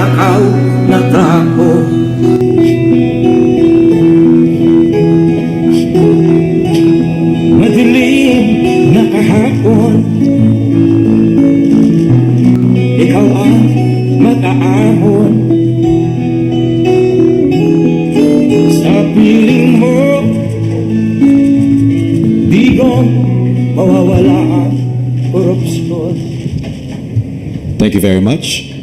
magnanakaw na tao. Madilim na kahapon, ikaw ang mag-aahon sa piling mo. Digong mawawala ang korupsyon. Thank you very much.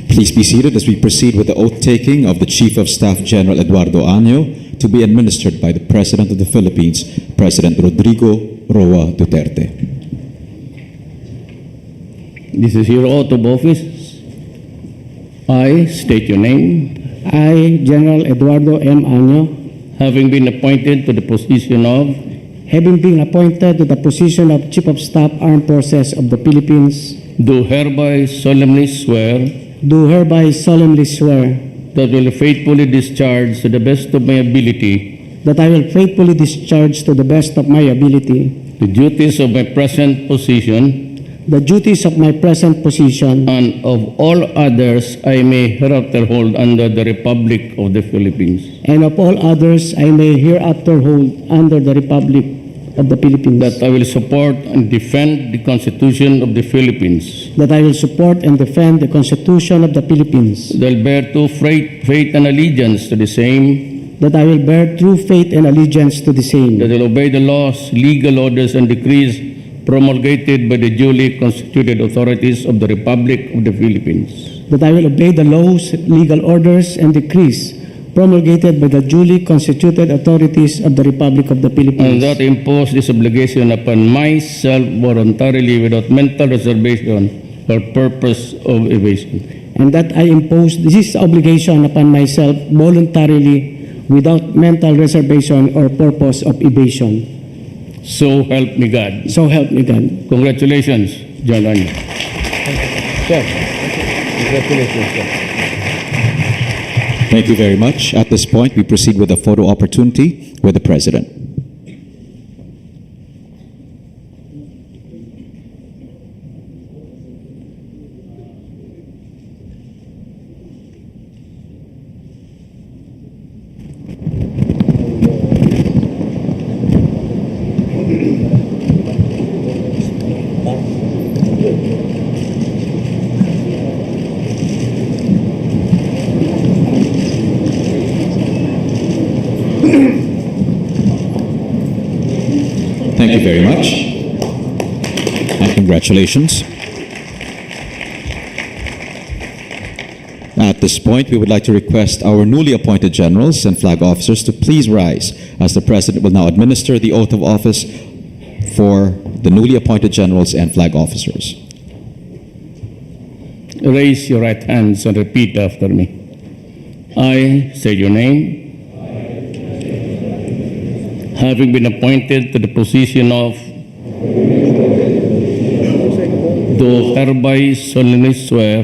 Please be seated as we proceed with the oath-taking of the Chief of Staff General Eduardo Año to be administered by the President of the Philippines, President Rodrigo Roa Duterte. This is your oath of office. I state your name. I, General Eduardo M. Año, Having been appointed to the position of having been appointed to the position of Chief of Staff Armed Forces of the Philippines, do hereby solemnly swear do hereby solemnly swear that I will faithfully discharge to the best of my ability that I will faithfully discharge to the best of my ability the duties of my present position the duties of my present position and of all others I may hereafter hold under the Republic of the Philippines. and of all others I may hereafter hold under the Republic of the Philippines, That I will support and defend the Constitution of the Philippines. that I will support and defend the Constitution of the Philippines, That I will bear true faith and allegiance to the same. that I will bear true faith and allegiance to the same, That I will obey the laws, legal orders, and decrees promulgated by the duly constituted authorities of the Republic of the Philippines. that I will obey the laws, legal orders, and decrees promulgated by the duly constituted authorities of the Republic of the And Philippines, that I impose this obligation upon myself voluntarily without mental reservation or purpose of evasion. and that I impose this obligation upon myself voluntarily without mental reservation or purpose of evasion. So help me God. So help me God. Congratulations, John Arne. Sir, congratulations, sir. Thank you very much. At this point, we proceed with a photo opportunity with the President. Thank you very much, and congratulations. At this point, we would like to request our newly appointed generals and flag officers to please rise as the President will now administer the oath of office for the newly appointed generals and flag officers. Raise your right hands and repeat after me. I say your name. Having been appointed to the position of do hereby solemnly swear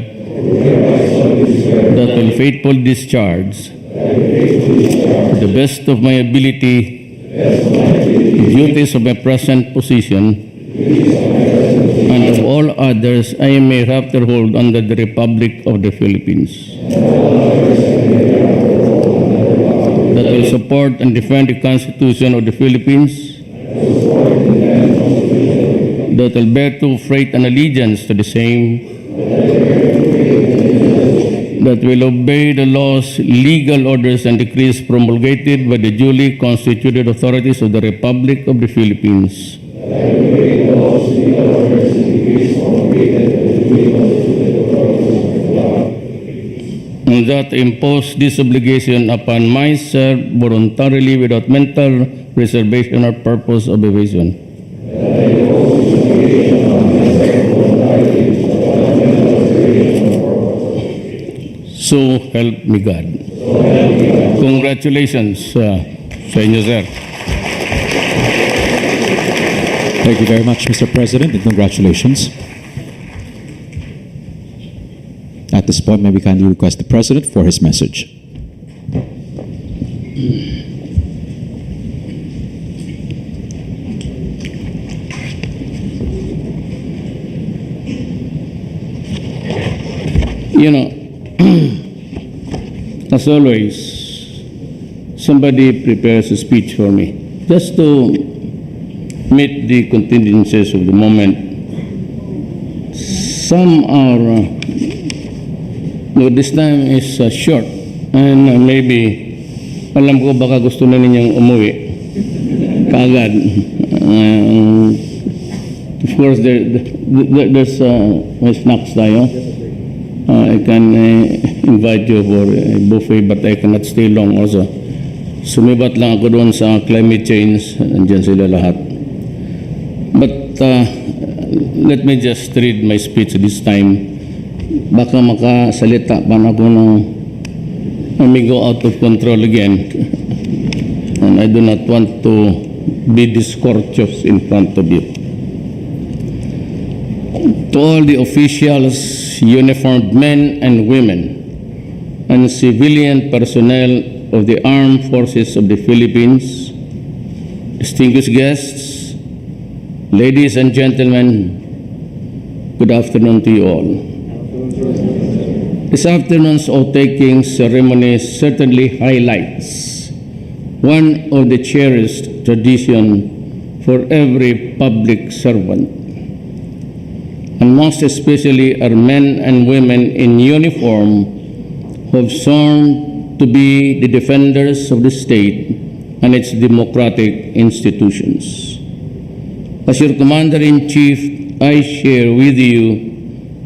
that I will faithfully discharge to the best of my ability the duties of my present position and of all others I may hereafter hold under the Republic of the Philippines. That I will support and defend the Constitution of the Philippines. That I will bear true faith and allegiance to the same. That I will obey the laws, legal orders, and decrees promulgated by the duly constituted authorities of the Republic of the Philippines. And that I impose this obligation upon myself voluntarily without mental reservation or purpose of evasion. So help me God. Congratulations sa inyo, sir. Thank you very much, Mr. President, and congratulations. At this point, may we kindly request the President for his message. You know, As always, somebody prepares a speech for me just to meet the contingencies of the moment. Some are, no, this time is short, and maybe, alam ko baka gusto na ninyang umuwi kaagad. Of course, there's may snacks tayo. I can invite you for a buffet, but I cannot stay long also. Sumibat lang ako doon sa climate change. Nandiyan sila lahat. But let me just read my speech this time. Baka makasalita pa na ako ng I may go out of control again. And I do not want to be discourteous in front of you. To all the officials, uniformed men and women, and civilian personnel of the Armed Forces of the Philippines, distinguished guests, ladies and gentlemen, good afternoon to you all. This afternoon's oath-taking ceremony certainly highlights one of the cherished traditions for every public servant, and most especially our men and women in uniform who have sworn to be the defenders of the state and its democratic institutions. As your Commander-in-Chief, I share with you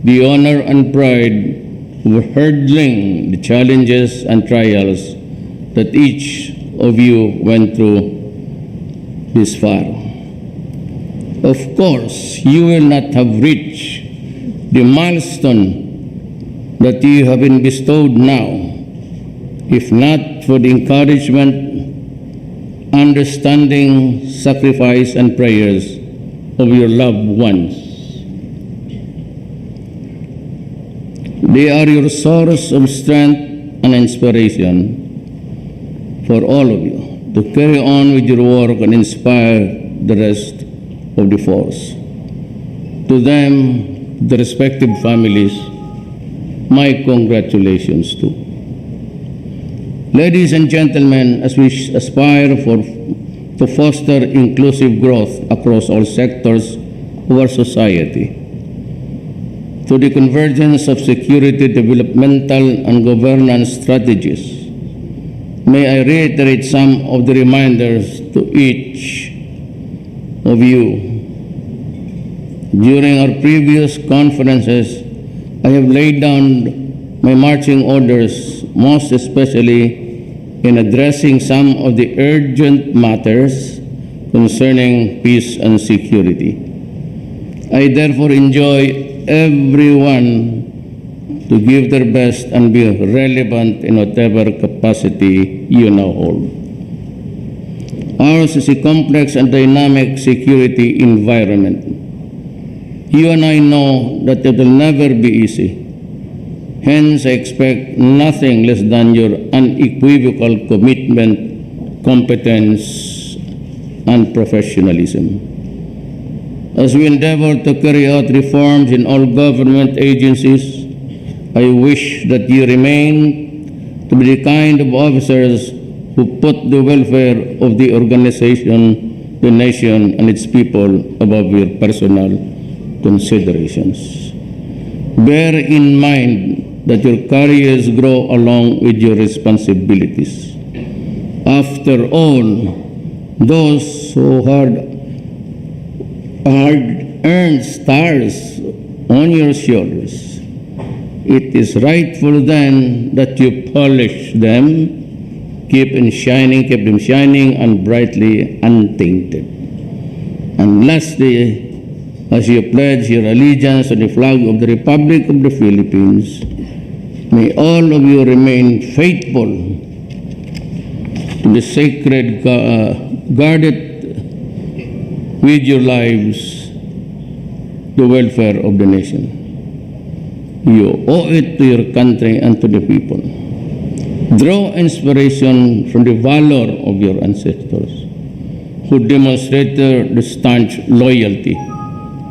the honor and pride of hurdling the challenges and trials that each of you went through this far. Of course, you will not have reached the milestone that you have been bestowed now if not for the encouragement, understanding, sacrifice, and prayers of your loved ones. They are your source of strength and inspiration for all of you to carry on with your work and inspire the rest of the force. To them, the respective families, my congratulations too. Ladies and gentlemen, as we aspire to foster inclusive growth across all sectors of our society, to the convergence of security, developmental, and governance strategies, may I reiterate some of the reminders to each of you. During our previous conferences, I have laid down my marching orders, most especially in addressing some of the urgent matters concerning peace and security. I therefore enjoin everyone to give their best and be relevant in whatever capacity you now hold. Ours is a complex and dynamic security environment. You and I know that it will never be easy. Hence, I expect nothing less than your unequivocal commitment, competence, and professionalism. As we endeavor to carry out reforms in all government agencies, I wish that you remain to be the kind of officers who put the welfare of the organization, the nation, and its people above your personal considerations. Bear in mind that your careers grow along with your responsibilities. After all, those who hard-earned stars on your shoulders, it is rightful then that you polish them, keep them shining and brightly untainted. And lastly, as you pledge your allegiance to the flag of the Republic of the Philippines, may all of you remain faithful to the sacred, guarded with your lives, the welfare of the nation. You owe it to your country and to the people. Draw inspiration from the valor of your ancestors, who demonstrated the staunch loyalty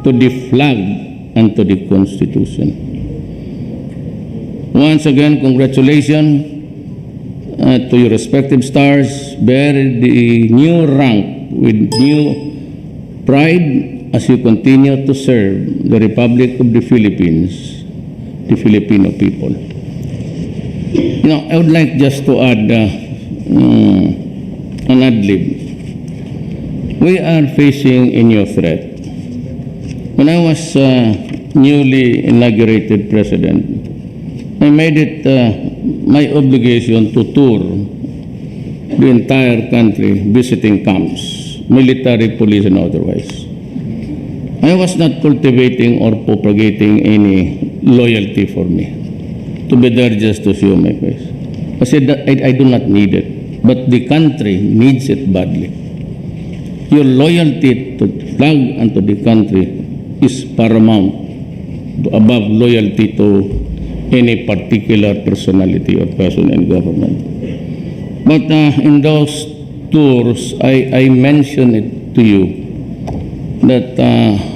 to the flag and to the Constitution. Once again, congratulations to your respective stars. Bear the new rank with new pride as you continue to serve the Republic of the Philippines, the Filipino people. You know, I would like just to add an ad-lib. We are facing a new threat. When I was newly inaugurated president, I made it my obligation to tour the entire country, visiting camps, military, police, and otherwise. I was not cultivating or propagating any loyalty for me, to be there just to show my face. I said that I do not need it, but the country needs it badly. Your loyalty to the flag and to the country is paramount, above loyalty to any particular personality or person in government. But in those tours, I mentioned it to you that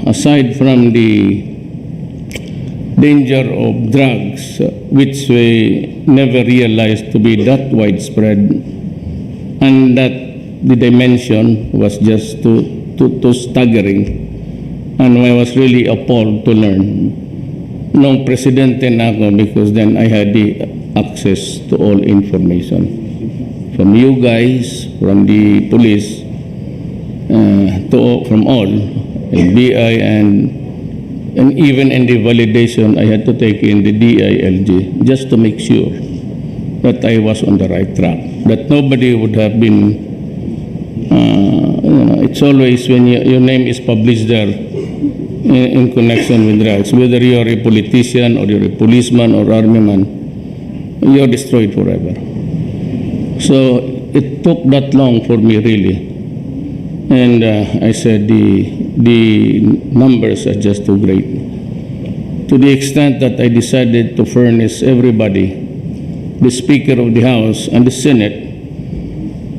aside from the danger of drugs, which we never realized to be that widespread, and that the dimension was just too staggering, and I was really appalled to learn nung presidente na ako, because then I had the access to all information from you guys, from the police, from all, BI, and even in the validation, I had to take in the DILG just to make sure that I was on the right track, that nobody would have been, it's always when your name is published there in connection with drugs, whether you're a politician or you're a policeman or army man, you're destroyed forever. So it took that long for me, really. And I said the numbers are just too great. To the extent that I decided to furnish everybody, the Speaker of the House and the Senate,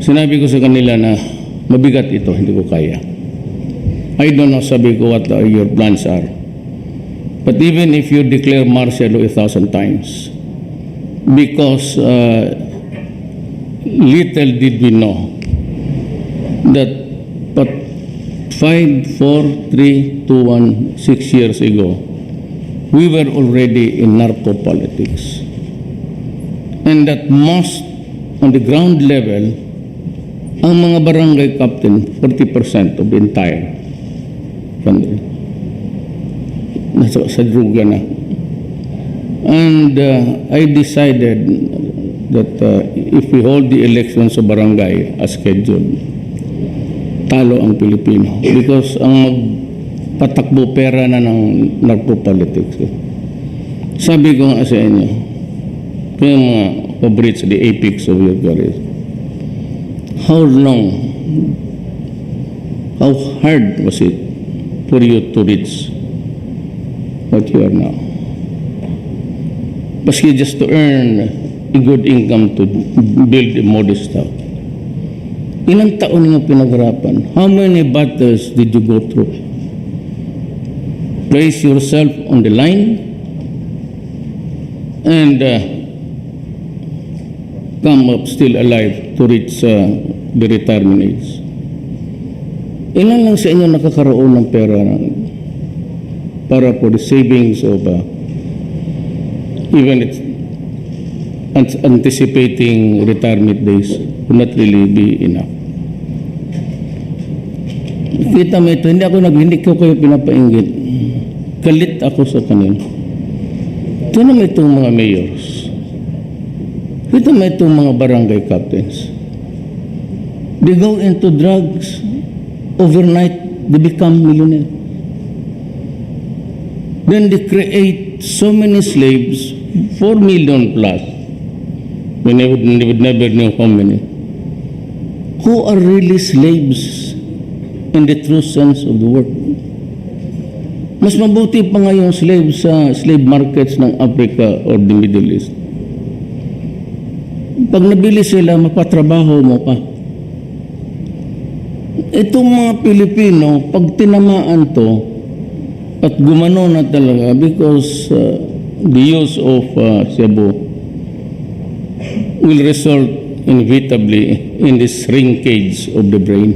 sinabi ko sa kanila na mabigat ito, hindi ko kaya. I don't know, sabi ko, what your plans are. But even if you declare martial law 1,000 times, because little did we know that but 5, 4, 3, 2, 1, 6 years ago, we were already in narco politics. And that most, on the ground level, ang mga barangay captain, 40% of the entire country. Sa druga na. And I decided that if we hold the elections sa barangay as scheduled, talo ang Pilipino. Because ang magpatakbo pera na ng narco-politics. Sabi ko nga sa inyo, yung mga pabrits, the apex of your career, how long, how hard was it for you to reach what you are now? Paski just to earn a good income to build a modest house. Ilang taon nga pinagharapan? How many battles did you go through? Place yourself on the line and come up still alive to reach the retirement age. Ilan lang sa inyo nakakaroon ng pera para for the savings of even it's anticipating retirement days will not really be enough. Kita mo ito, hindi ko kayo pinapainggit. Galit ako sa kanila. Ito naman itong mga mayors. Ito naman itong mga barangay captains. They go into drugs. Overnight, they become millionaire. Then they create so many slaves, 4 million plus. They would never know how many. Who are really slaves in the true sense of the word. Mas mabuti pa nga yung slave sa slave markets ng Africa or the Middle East. Pag nabili sila, mapatrabaho mo pa. Itong mga Pilipino, pag tinamaan to, at gumano na talaga because the use of shabu will result inevitably in the shrinkage of the brain.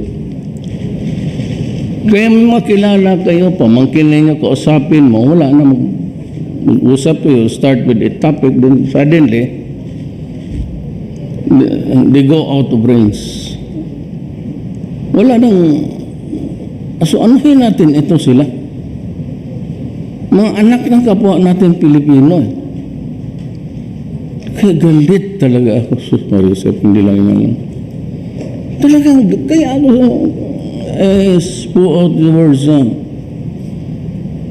Kaya may makilala kayo, pamangkin ninyo, kausapin mo, wala na mag-usap kayo, start with a topic, then suddenly, they go out of range. Wala nang, so anuhin natin ito sila. Mga anak ng kapwa natin Pilipino. Kaya galit talaga ako, Sus Marisep, hindi lang yan. Talagang, kaya ako, spoke out the words,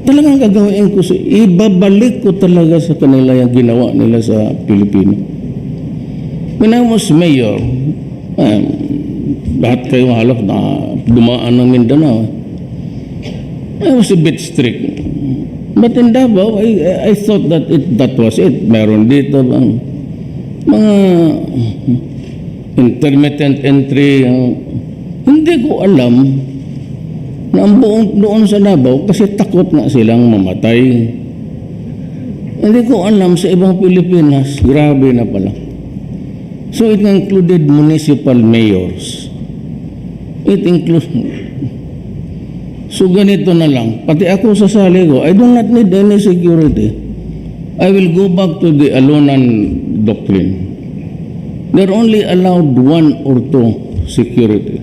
talagang gagawin ko, ibabalik ko talaga sa kanila yung ginawa nila sa Pilipino. When I was mayor, lahat kayo halos na dumaan ng Mindanao. I was a bit strict. But in Davao, I thought that that was it. Meron dito bang mga intermittent entry. Hindi ko alam na ang buong doon sa Davao kasi takot nga silang mamatay. Hindi ko alam sa ibang Pilipinas, grabe na pala. So it included municipal mayors. It includes... So ganito na lang. Pati ako sasali ko, I do not need any security. I will go back to the Alunan doctrine. They're only allowed 1 or 2 security.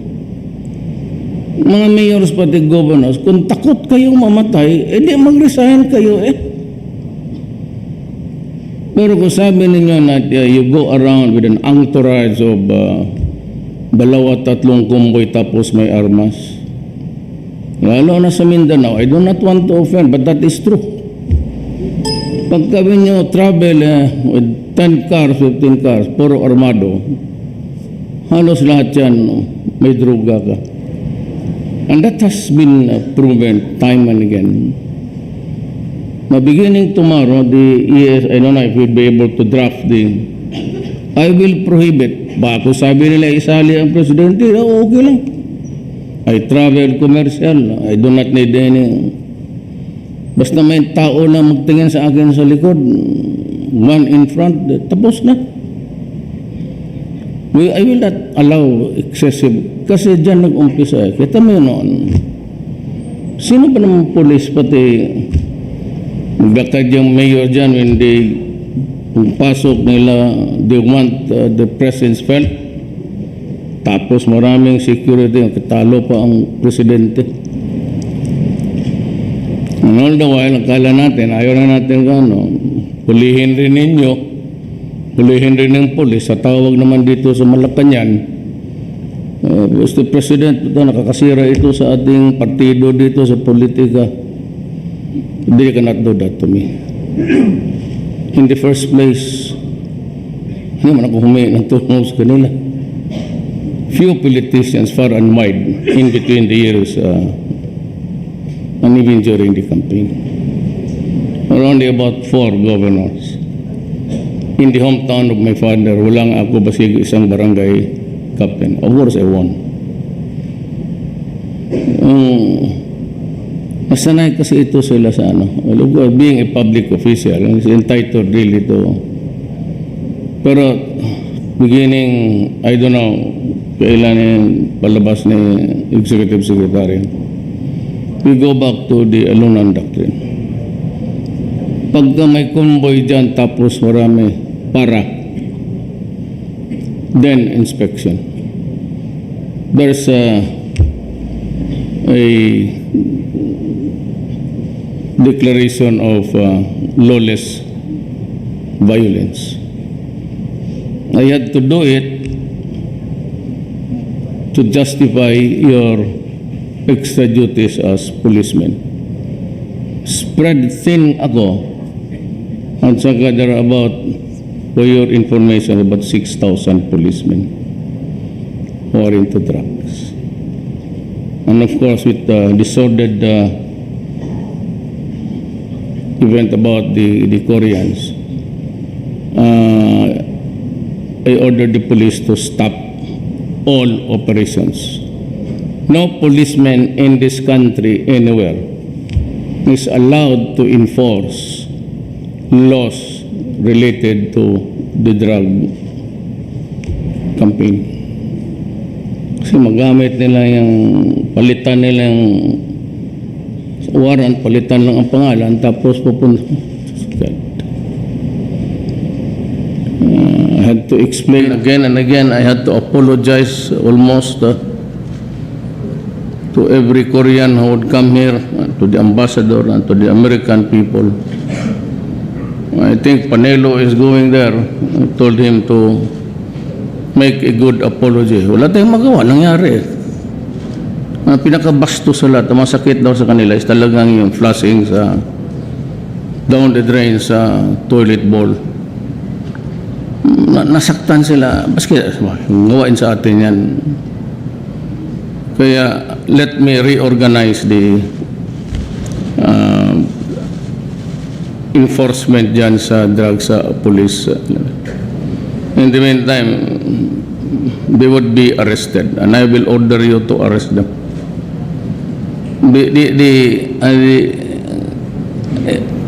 Mga mayors pati governors, kung takot kayong mamatay, edi mag-resign kayo Pero kung sabi ninyo na you go around with an entourage of 2-3 kumboy tapos may armas, lalo na sa Mindanao, I do not want to offend, but that is true. Pag kami nyo travel with 10 cars, 15 cars, puro armado, halos lahat yan, may droga ka. And that has been proven time and again. Now, beginning tomorrow, the ES, I don't know if we'll be able to draft I will prohibit. Bako sabi nila isali ang presidente, okay lang. I travel commercial. I do not need any. Basta may tao na magtingin sa akin sa likod, one in front, tapos na. I will not allow excessive. Kasi dyan nag-umpisa. Kita mo yun noon. Sino ba naman police pati maglakad yung mayor dyan when they pasok nila, they want the presence felt. Tapos maraming security, katalo pa ang presidente. And all the while, akala natin, ayaw na natin hulihin rin ninyo, hulihin rin ng polis, sa tawag naman dito sa Malacanang, Mr. President, nakakasira ito sa ating partido dito sa politika. They cannot do that to me. In the first place, hindi man ako humingi ng tulong sa kanila. Few politicians far and wide in between the years and even during the campaign. There are only about 4 governors. In the hometown of my father, walang ako basig isang barangay captain. Of course, I won. Nasanay kasi ito sila sa being a public official, is entitled really to. Pero beginning, I don't know, kailan yung palabas ni Executive Secretary, we go back to the Alunan doctrine. Pagka may convoy dyan tapos marami para, then inspection. There's a declaration of lawless violence. I had to do it to justify your extra duties as policemen. Spread thin ako, at saka there are about, for your information, about 6,000 policemen who are into drugs. And of course, with the disordered event about the Koreans, I ordered the police to stop all operations. No policeman in this country anywhere is allowed to enforce laws related to the drug campaign. Kasi magamit nila yung, palitan nila yung warrant, palitan lang ang pangalan, tapos pupunta. I had to explain again and again. I had to apologize almost to every Korean who would come here, to the ambassador and to the American people. I think Panelo is going there. I told him to make a good apology. Wala tayong magawa, nangyari. Ang pinakabasto sa lahat, ang masakit daw sa kanila is talagang yung flushing sa down the drain sa toilet bowl. Nasaktan sila. Baski, gawain sa atin yan. Kaya, let me reorganize the enforcement dyan sa drugs sa police. In the meantime, they would be arrested and I will order you to arrest them.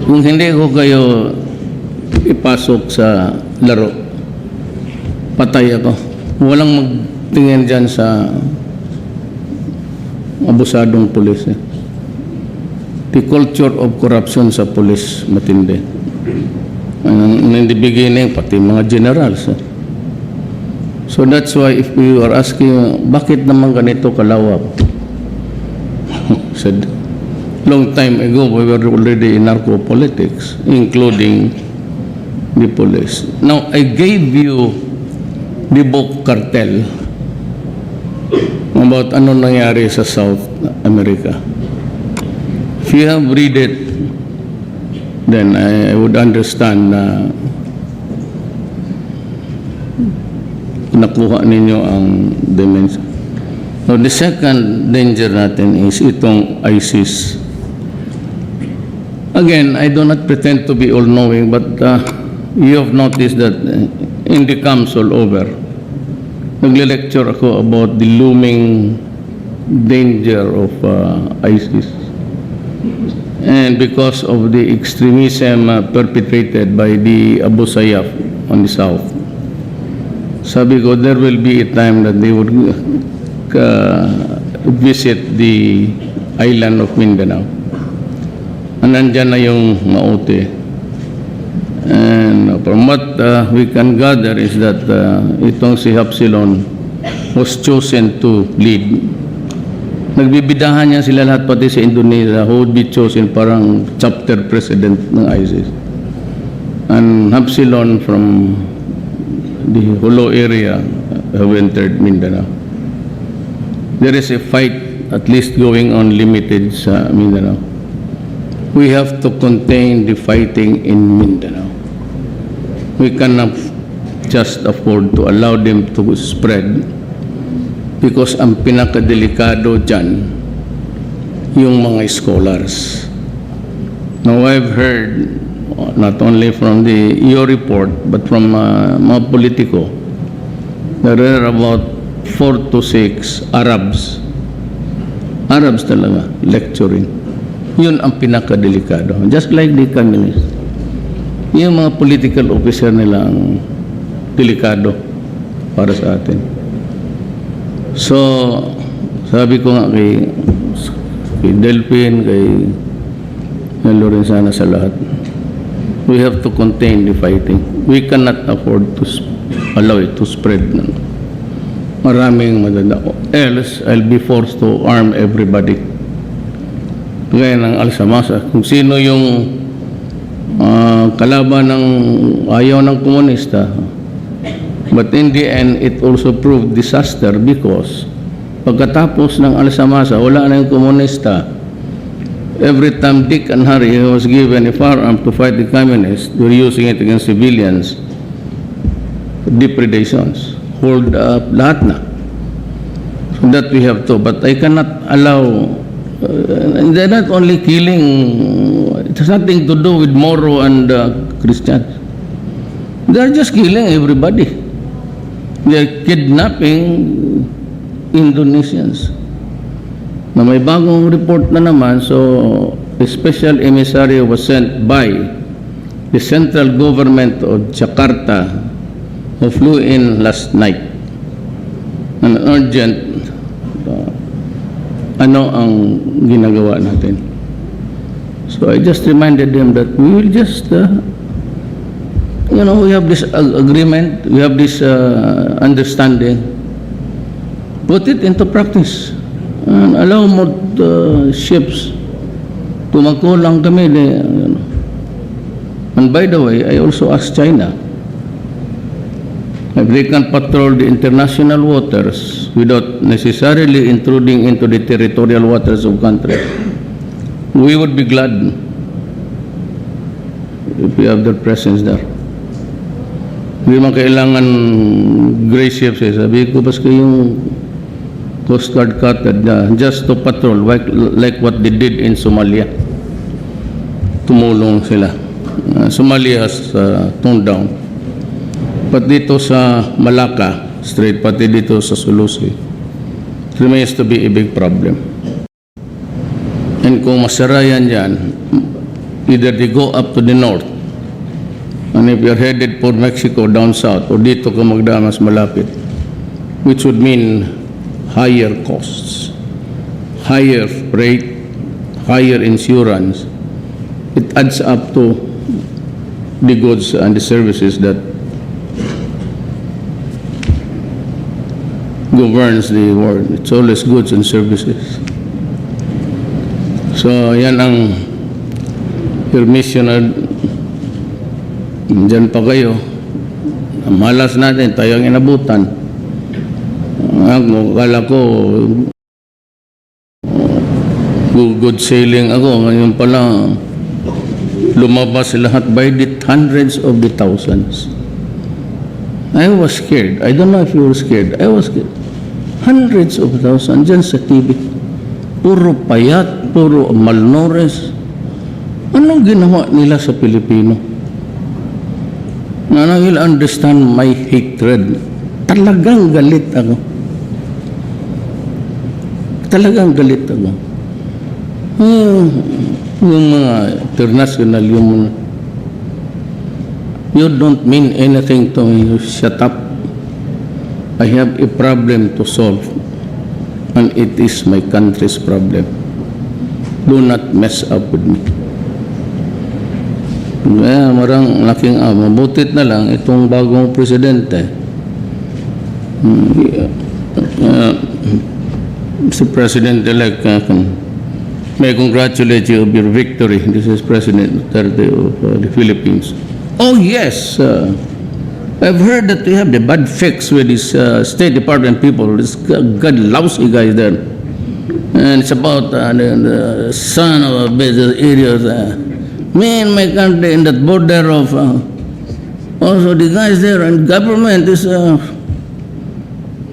Kung hindi ko kayo ipasok sa laro, patay ako. Walang magtingin dyan sa abusadong pulis. The culture of corruption sa pulis matindi. In the beginning, pati mga generals. So that's why if we are asking, bakit naman ganito kalawak? Said, long time ago, we were already in narco politics, including the police. Now, I gave you the book Cartel about ano nangyari sa South America. If you have read it, then I would understand na nakuha ninyo ang dimension. So the second danger natin is itong ISIS. Again, I do not pretend to be all-knowing, but you have noticed that in the camps all over, nagle-lecture ako about the looming danger of ISIS. And because of the extremism perpetrated by the Abu Sayyaf on the south, sabi ko, there will be a time that they would visit the island of Mindanao. And nandyan na yung Maute. And from what we can gather is that itong si Hapsilon was chosen to lead. Nagbibidahan niya sila lahat pati sa Indonesia who would be chosen parang chapter president ng ISIS. And Hapsilon from the Holo area have entered Mindanao. There is a fight at least going on limited sa Mindanao. We have to contain the fighting in Mindanao. We cannot just afford to allow them to spread because ang pinakadelikado dyan yung mga scholars. Now I've heard not only from your report but from mga politiko, there are about 4 to 6 Arabs talaga lecturing. Yun ang pinakadelikado, just like the communists. Yung mga political officer nila ang delikado para sa atin. So sabi ko nga kay Delphine, kay Lorenzana, sa lahat, we have to contain the fighting. We cannot afford to allow it to spread. Maraming madadako. Else, I'll be forced to arm everybody. Gaya ng Alsamasa. Kung sino yung kalaban ng ayaw ng komunista. But in the end, it also proved disaster because pagkatapos ng Alsamasa, wala na yung komunista. Every time Dick and Harry was given a firearm to fight the communists, they were using it against civilians. Depredations. Hold up, lahat na. So that we have to. But I cannot allow, they're not only killing, it has nothing to do with Moro and Christians. They're just killing everybody. They're kidnapping Indonesians. Na may bagong report na naman, so a special emissary was sent by the central government of Jakarta who flew in last night. An urgent, ano ang ginagawa natin. So I just reminded them that we will just, we have this agreement, we have this understanding. Put it into practice and allow more ships to magkulang kami. And by the way, I also asked China if they can patrol the international waters without necessarily intruding into the territorial waters of countries. We would be glad if we have their presence there. Hindi man kailangan gray ships. Sabi ko, baska yung Coast Guard cutter just to patrol like what they did in Somalia. Tumulong sila. Somalia has toned down. But dito sa Malacca Strait, pati dito sa Sulusi, it remains to be a big problem. And kung masarayan dyan, either they go up to the north, and if you're headed for Mexico down south, or dito ka magdaan mas malapit, which would mean higher costs, higher rate, higher insurance, it adds up to the goods and the services that governs the world. It's always goods and services. So, yan ang your mission. Diyan pa kayo. Ang malas natin, tayo ang inabutan. Kala ko good sailing ako. Ngayon pala, lumabas lahat by the hundreds of the thousands. I was scared. I don't know if you were scared. I was scared. Hundreds of thousands dyan sa TV. Puro payat, puro malnourished. Anong ginawa nila sa Pilipino? Na will understand my hatred. Talagang galit ako. Talagang galit ako. Yung mga international, yung mga, you don't mean anything to me. You shut up. I have a problem to solve, and it is my country's problem. Do not mess up with me. Kaya marang laking mabutit na lang itong bagong presidente. Mr. President-elect, may I congratulate you of your victory. This is President Duterte of the Philippines. Oh yes, I've heard that they have the bad fix with these State Department people. This god lousy guys there, and it's about the son of a better areas. Me and my country in that border of also the guys there and government is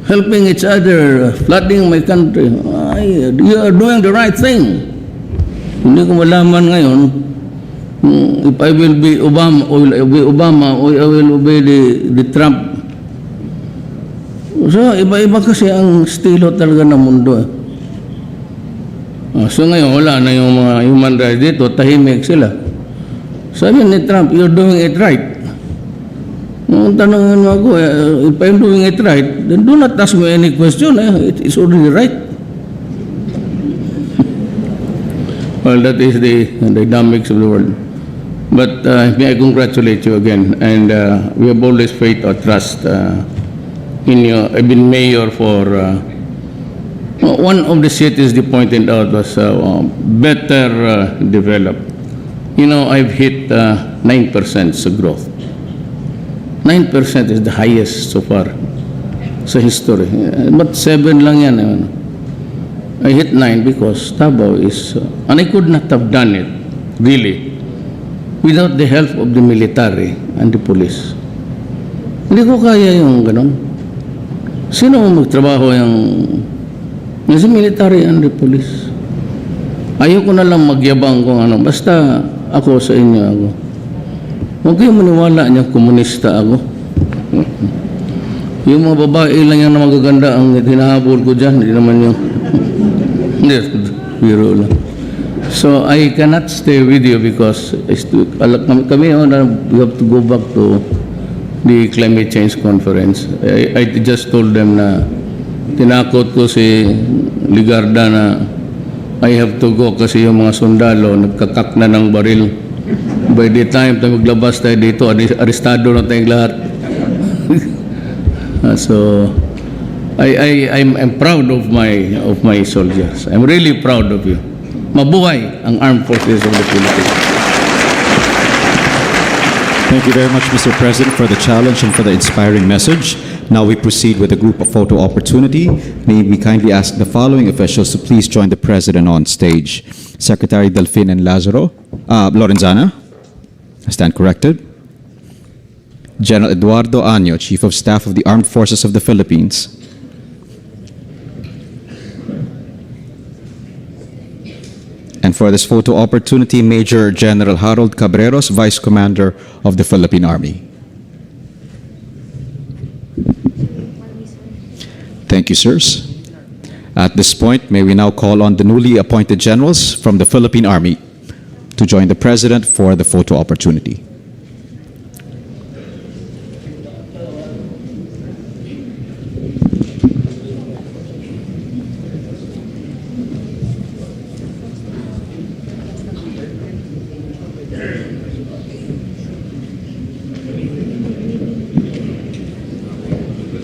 helping each other, flooding my country. You are doing the right thing. Hindi ko malaman ngayon if I will be Obama or I will obey the Trump. So, iba-iba kasi ang estilo talaga ng mundo. So ngayon, wala na yung mga human rights dito, tahimik sila. Sabi ni Trump, you're doing it right. Nung tanongin mo ako, if I'm doing it right, then do not ask me any question. It is already right. Well, that is the dynamics of the world. But may I congratulate you again, and we have always faith or trust in you. I've been mayor for one of the cities they pointed out was better developed. You know, I've hit 9% sa growth. 9% is the highest so far sa history. But 7 lang yan. I hit 9 because Davao is, and I could not have done it, really, without the help of the military and the police. Hindi ko kaya yung ganun. Sino magtrabaho yung military and the police? Ayoko na lang magyabang kung ano. Basta ako sa inyo ako. Huwag kayong maniwala niyang komunista ako. Yung mga babae lang yan na magaganda ang hinahabol ko dyan. Hindi naman yung... Hindi, biro lang. So I cannot stay with you because kami we have to go back to the climate change conference. I just told them na tinakot ko si Ligarda na I have to go kasi yung mga sundalo nagkakak na ng baril. By the time tayo maglabas tayo dito, arestado na tayong lahat. So I'm proud of my soldiers. I'm really proud of you. Mabuhay ang Armed Forces of the Philippines. Thank you very much, Mr. President, for the challenge and for the inspiring message. Now we proceed with a group photo opportunity. May we kindly ask the following officials to please join the President on stage. Secretary Delfin and Lorenzana, I stand corrected. General Eduardo Año, Chief of Staff of the Armed Forces of the Philippines. And for this photo opportunity, Major General Harold Cabreros, Vice Commander of the Philippine Army. Thank you, sirs. At this point, may we now call on the newly appointed generals from the Philippine Army to join the President for the photo opportunity.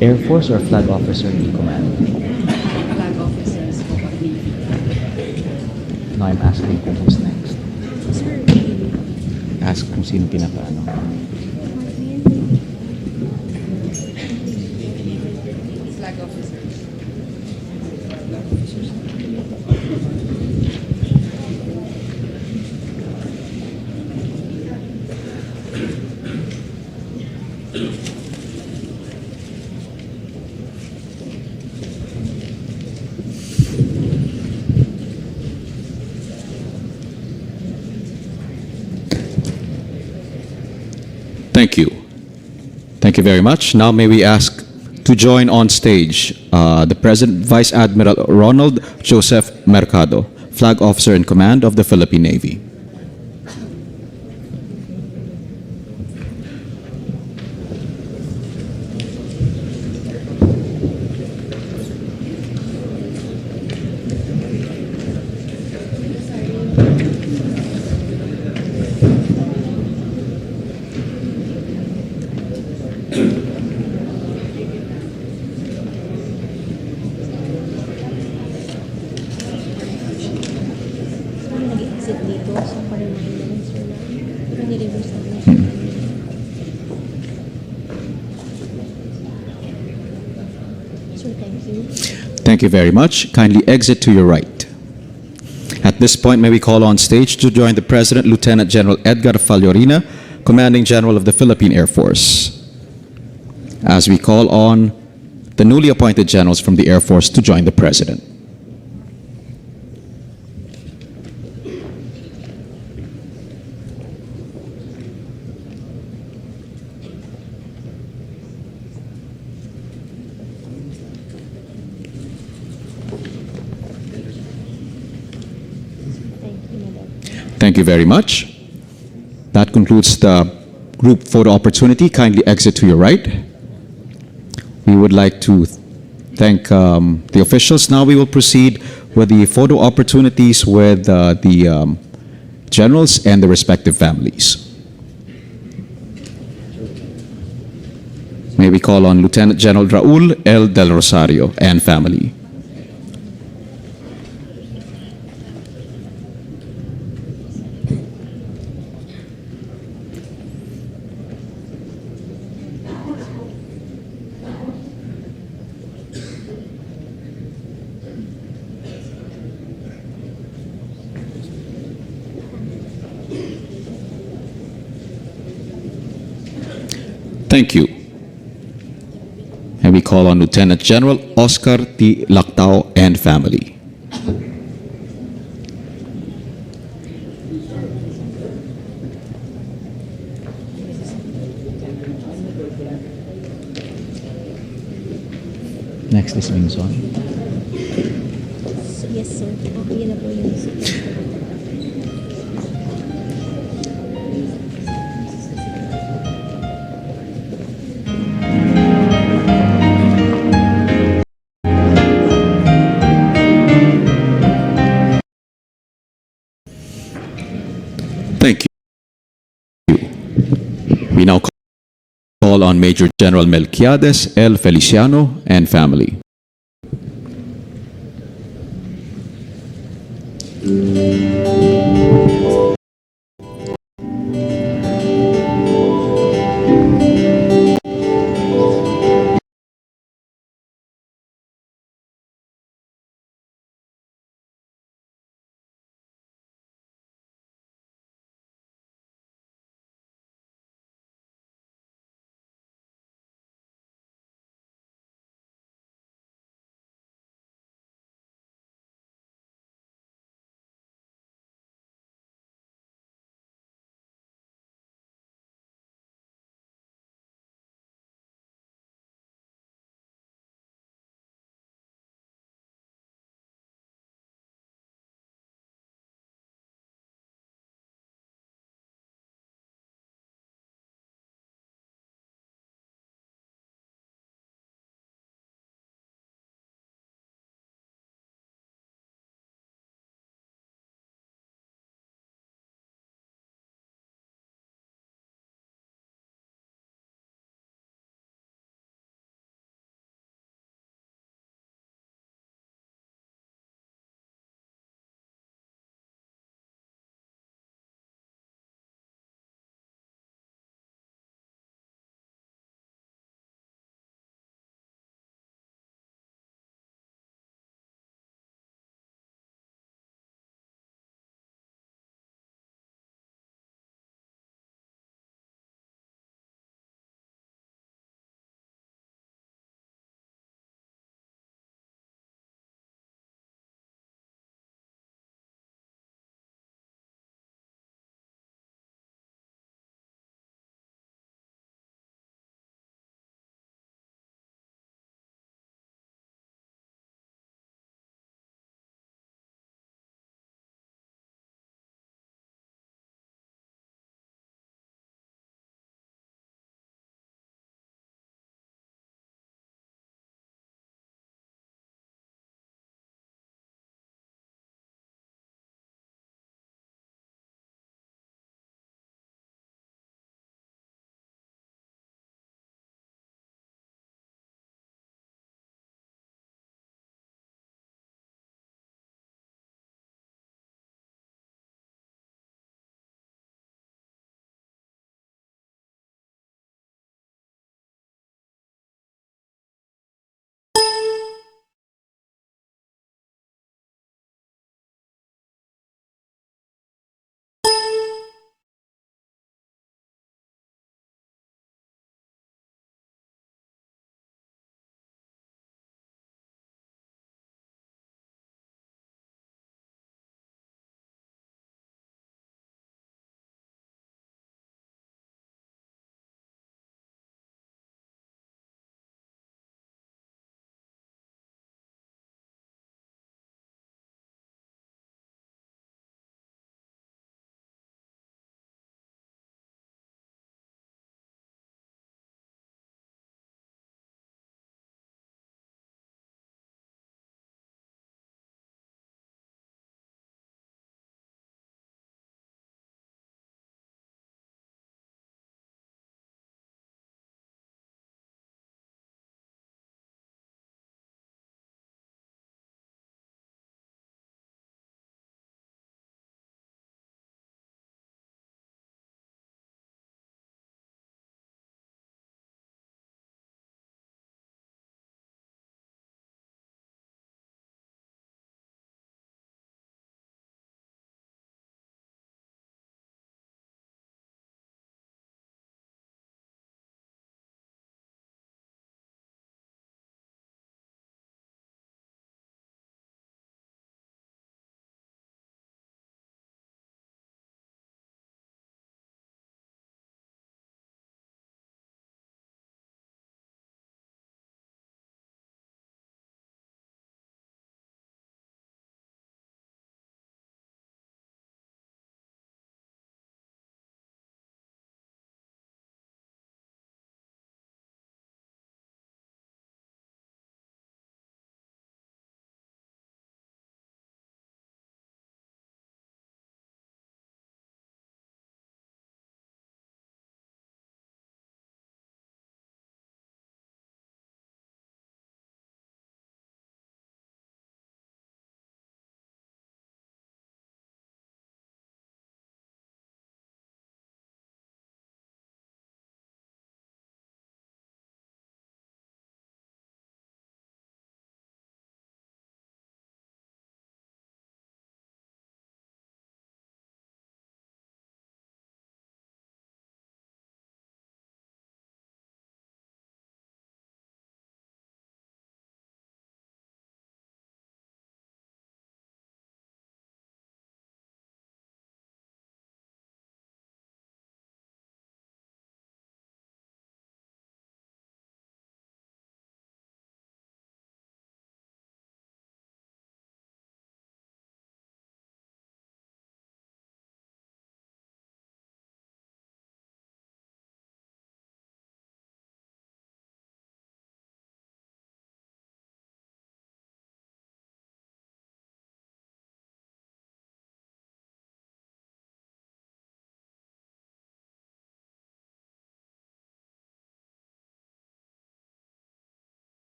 Air Force or Flag Officer in command? Flag officers po kami. No, I'm asking who's next. Sir, Ask kung sino pinakaano. flag officers. Thank you. Thank you very much. Now may we ask to join on stage the President Vice Admiral Ronald Joseph Mercado, Flag Officer in Command of the Philippine Navy. Nag-exit dito sa parang sir na. Pero nireverse na. Sir, thank you. Thank you very much. Kindly exit to your right. At this point, may we call on stage to join the President, Lieutenant General Edgar Fallorina, Commanding General of the Philippine Air Force, as we call on the newly appointed generals from the Air Force to join the President. Thank you, madam. Thank you very much. That concludes the group photo opportunity. Kindly exit to your right. We would like to thank the officials. Now we will proceed with the photo opportunities with the generals and the respective families. May we call on Lieutenant General Raul L. Del Rosario and family. Thank you. And we call on Lieutenant General Oscar T. Lactao and family. Next is Mingson. Yes, sir. Okay na po yun, sir. We now call on Major General Melquiades L. Feliciano and family.